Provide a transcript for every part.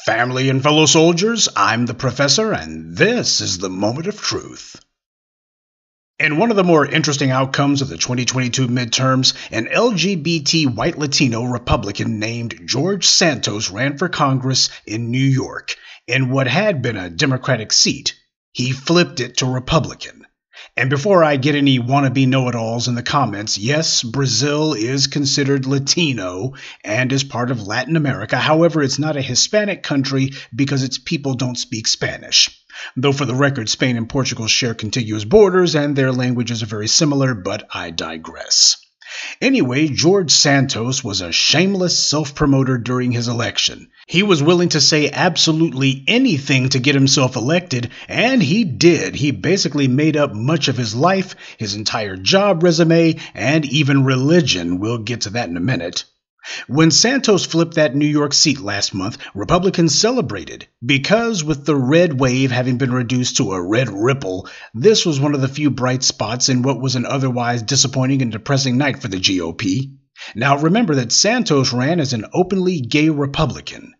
Family and fellow soldiers, I'm the Professor, and this is the Moment of Truth. In one of the more interesting outcomes of the 2022 midterms, an LGBT white Latino Republican named George Santos ran for Congress in New York, in what had been a Democratic seat. He flipped it to Republican. And before I get any wannabe know-it-alls in the comments, yes, Brazil is considered Latino and is part of Latin America. However, it's not a Hispanic country because its people don't speak Spanish. Though for the record, Spain and Portugal share contiguous borders and their languages are very similar, but I digress. Anyway, George Santos was a shameless self-promoter during his election. He was willing to say absolutely anything to get himself elected, and he did. He basically made up much of his life, his entire job resume, and even religion. We'll get to that in a minute. When Santos flipped that New York seat last month, Republicans celebrated because, with the red wave having been reduced to a red ripple, this was one of the few bright spots in what was an otherwise disappointing and depressing night for the GOP. Now remember that Santos ran as an openly gay Republican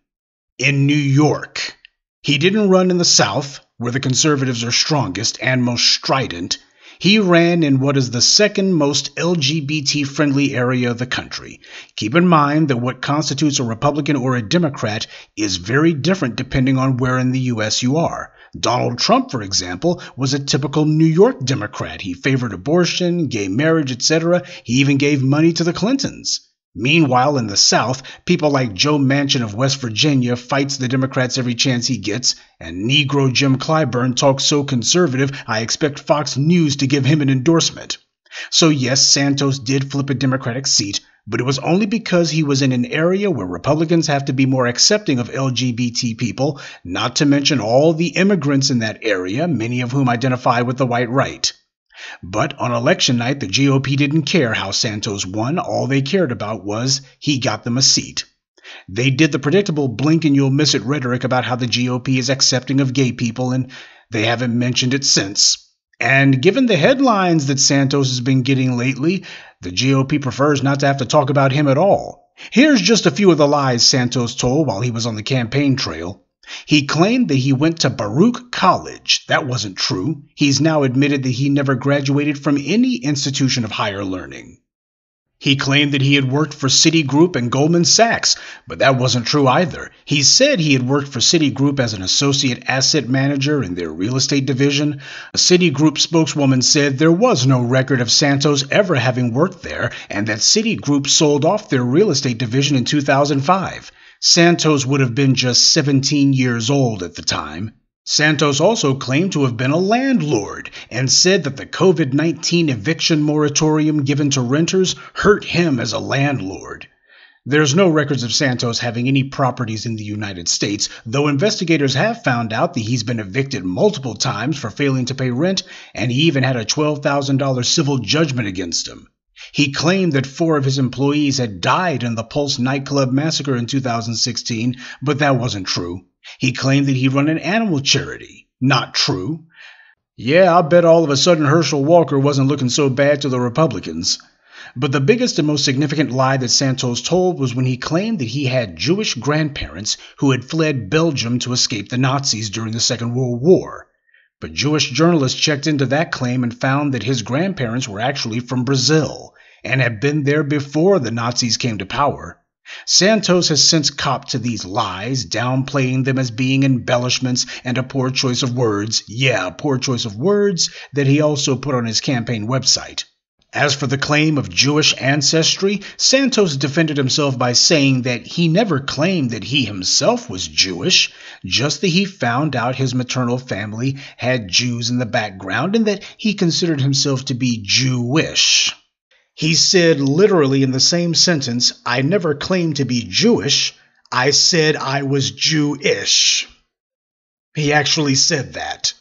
in New York. He didn't run in the South, where the conservatives are strongest and most strident. He ran in what is the second most LGBT-friendly area of the country. Keep in mind that what constitutes a Republican or a Democrat is very different depending on where in the U.S. you are. Donald Trump, for example, was a typical New York Democrat. He favored abortion, gay marriage, etc. He even gave money to the Clintons. Meanwhile, in the South, people like Joe Manchin of West Virginia fights the Democrats every chance he gets, and Negro Jim Clyburn talks so conservative I expect Fox News to give him an endorsement. So yes, Santos did flip a Democratic seat, but it was only because he was in an area where Republicans have to be more accepting of LGBT people, not to mention all the immigrants in that area, many of whom identify with the white right. But on election night, the GOP didn't care how Santos won. All they cared about was he got them a seat. They did the predictable blink and you'll miss it rhetoric about how the GOP is accepting of gay people, and they haven't mentioned it since. And given the headlines that Santos has been getting lately, the GOP prefers not to have to talk about him at all. Here's just a few of the lies Santos told while he was on the campaign trail. He claimed that he went to Baruch College. That wasn't true. He's now admitted that he never graduated from any institution of higher learning. He claimed that he had worked for Citigroup and Goldman Sachs, but that wasn't true either. He said he had worked for Citigroup as an associate asset manager in their real estate division. A Citigroup spokeswoman said there was no record of Santos ever having worked there, and that Citigroup sold off their real estate division in 2005. Santos would have been just 17 years old at the time. Santos also claimed to have been a landlord and said that the COVID-19 eviction moratorium given to renters hurt him as a landlord. There's no records of Santos having any properties in the United States, though investigators have found out that he's been evicted multiple times for failing to pay rent, and he even had a $12,000 civil judgment against him. He claimed that 4 of his employees had died in the Pulse nightclub massacre in 2016, but that wasn't true. He claimed that he run an animal charity. Not true. Yeah, I'll bet all of a sudden Herschel Walker wasn't looking so bad to the Republicans. But the biggest and most significant lie that Santos told was when he claimed that he had Jewish grandparents who had fled Belgium to escape the Nazis during the Second World War. But Jewish journalists checked into that claim and found that his grandparents were actually from Brazil and had been there before the Nazis came to power. Santos has since copped to these lies, downplaying them as being embellishments and a poor choice of words. Yeah, a poor choice of words that he also put on his campaign website. As for the claim of Jewish ancestry, Santos defended himself by saying that he never claimed that he himself was Jewish, just that he found out his maternal family had Jews in the background and that he considered himself to be Jewish. He said literally in the same sentence, I never claimed to be Jewish, I said I was Jewish. He actually said that.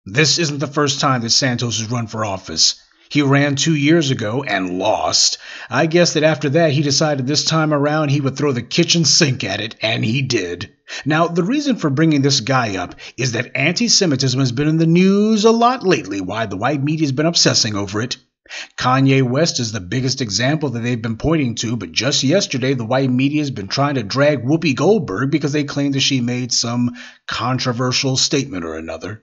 This isn't the first time that Santos has run for office. He ran 2 years ago and lost. I guess that after that he decided this time around he would throw the kitchen sink at it, and he did. Now, the reason for bringing this guy up is that anti-Semitism has been in the news a lot lately, why the white media's been obsessing over it. Kanye West is the biggest example that they've been pointing to, but just yesterday the white media has been trying to drag Whoopi Goldberg because they claim that she made some controversial statement or another.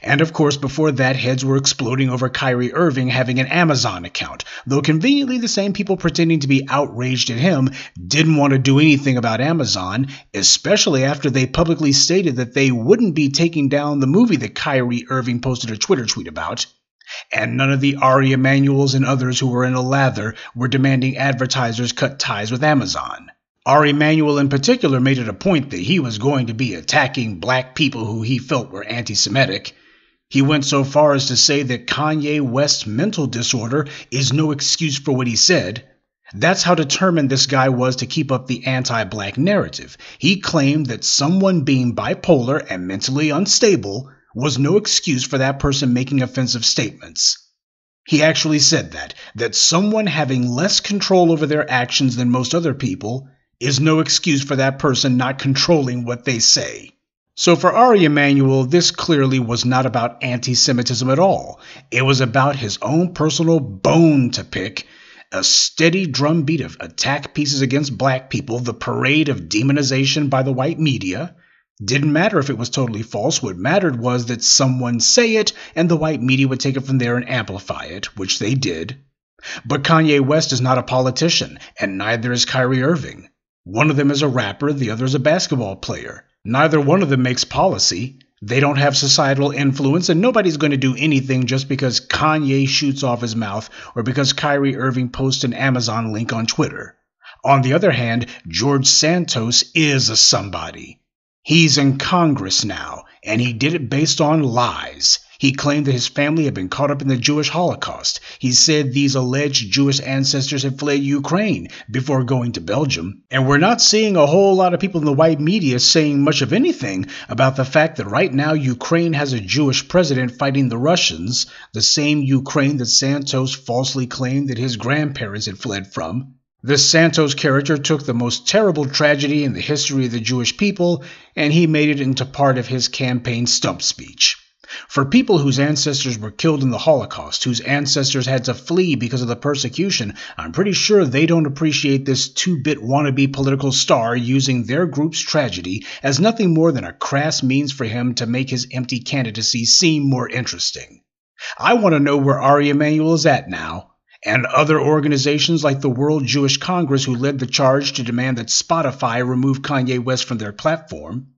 And of course, before that, heads were exploding over Kyrie Irving having an Amazon account, though conveniently the same people pretending to be outraged at him didn't want to do anything about Amazon, especially after they publicly stated that they wouldn't be taking down the movie that Kyrie Irving posted a Twitter tweet about. And none of the Ari Emanuels and others who were in a lather were demanding advertisers cut ties with Amazon. Ari Emanuel in particular made it a point that he was going to be attacking black people who he felt were anti-Semitic. He went so far as to say that Kanye West's mental disorder is no excuse for what he said. That's how determined this guy was to keep up the anti-black narrative. He claimed that someone being bipolar and mentally unstable was no excuse for that person making offensive statements. He actually said that someone having less control over their actions than most other people is no excuse for that person not controlling what they say. So for Ari Emanuel, this clearly was not about anti-Semitism at all. It was about his own personal bone to pick, a steady drumbeat of attack pieces against black people, the parade of demonization by the white media. Didn't matter if it was totally false. What mattered was that someone say it and the white media would take it from there and amplify it, which they did. But Kanye West is not a politician, and neither is Kyrie Irving. One of them is a rapper, the other is a basketball player. Neither one of them makes policy. They don't have societal influence, and nobody's going to do anything just because Kanye shoots off his mouth or because Kyrie Irving posts an Amazon link on Twitter. On the other hand, George Santos is a somebody. He's in Congress now, and he did it based on lies. He claimed that his family had been caught up in the Jewish Holocaust. He said these alleged Jewish ancestors had fled Ukraine before going to Belgium. And we're not seeing a whole lot of people in the white media saying much of anything about the fact that right now Ukraine has a Jewish president fighting the Russians, the same Ukraine that Santos falsely claimed that his grandparents had fled from. This Santos character took the most terrible tragedy in the history of the Jewish people, and he made it into part of his campaign stump speech. For people whose ancestors were killed in the Holocaust, whose ancestors had to flee because of the persecution, I'm pretty sure they don't appreciate this two-bit wannabe political star using their group's tragedy as nothing more than a crass means for him to make his empty candidacy seem more interesting. I want to know where Ari Emanuel is at now. And other organizations like the World Jewish Congress, who led the charge to demand that Spotify remove Kanye West from their platform.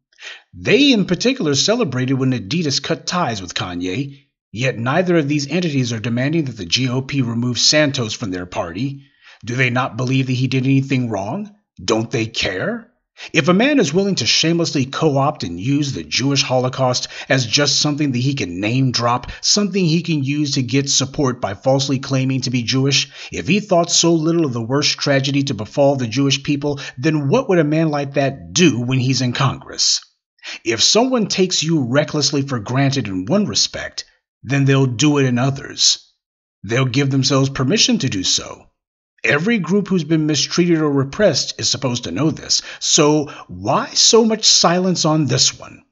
They in particular celebrated when Adidas cut ties with Kanye, yet neither of these entities are demanding that the GOP remove Santos from their party. Do they not believe that he did anything wrong? Don't they care? If a man is willing to shamelessly co-opt and use the Jewish Holocaust as just something that he can name drop, something he can use to get support by falsely claiming to be Jewish, if he thought so little of the worst tragedy to befall the Jewish people, then what would a man like that do when he's in Congress? If someone takes you recklessly for granted in one respect, then they'll do it in others. They'll give themselves permission to do so. Every group who's been mistreated or repressed is supposed to know this, so why so much silence on this one?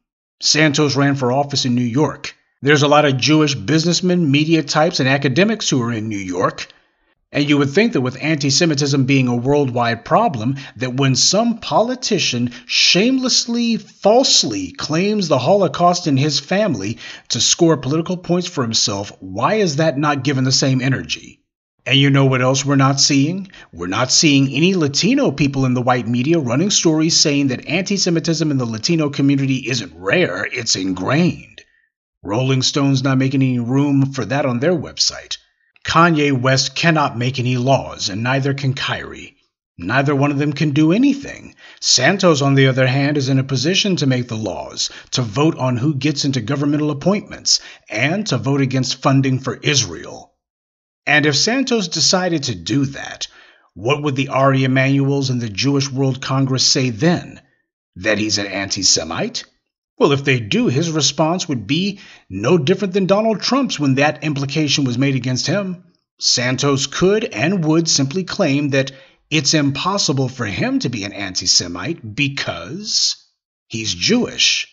Santos ran for office in New York. There's a lot of Jewish businessmen, media types, and academics who are in New York. And you would think that with anti-Semitism being a worldwide problem, that when some politician shamelessly, falsely claims the Holocaust in his family to score political points for himself, why is that not given the same energy? And you know what else we're not seeing? We're not seeing any Latino people in the white media running stories saying that anti-Semitism in the Latino community isn't rare, it's ingrained. Rolling Stone's not making any room for that on their website. Kanye West cannot make any laws, and neither can Kyrie. Neither one of them can do anything. Santos, on the other hand, is in a position to make the laws, to vote on who gets into governmental appointments, and to vote against funding for Israel. And if Santos decided to do that, what would the Ari Emanuels and the Jewish World Congress say then? That he's an anti-Semite? Well, if they do, his response would be no different than Donald Trump's when that implication was made against him. Santos could and would simply claim that it's impossible for him to be an anti-Semite because he's Jewish.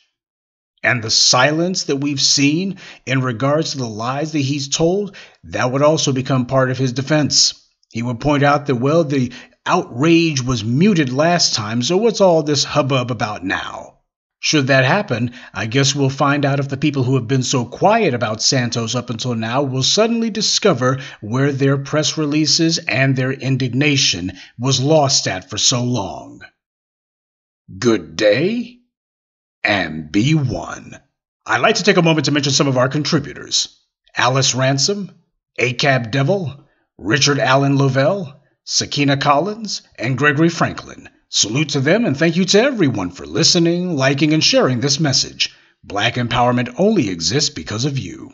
And the silence that we've seen in regards to the lies that he's told, that would also become part of his defense. He would point out that, well, the outrage was muted last time, so what's all this hubbub about now? Should that happen, I guess we'll find out if the people who have been so quiet about Santos up until now will suddenly discover where their press releases and their indignation was lost at for so long. Good day, and be one. I'd like to take a moment to mention some of our contributors: Alice Ransom, ACAB Devil, Richard Allen Lovell, Sakina Collins, and Gregory Franklin. Salute to them, and thank you to everyone for listening, liking, and sharing this message. Black empowerment only exists because of you.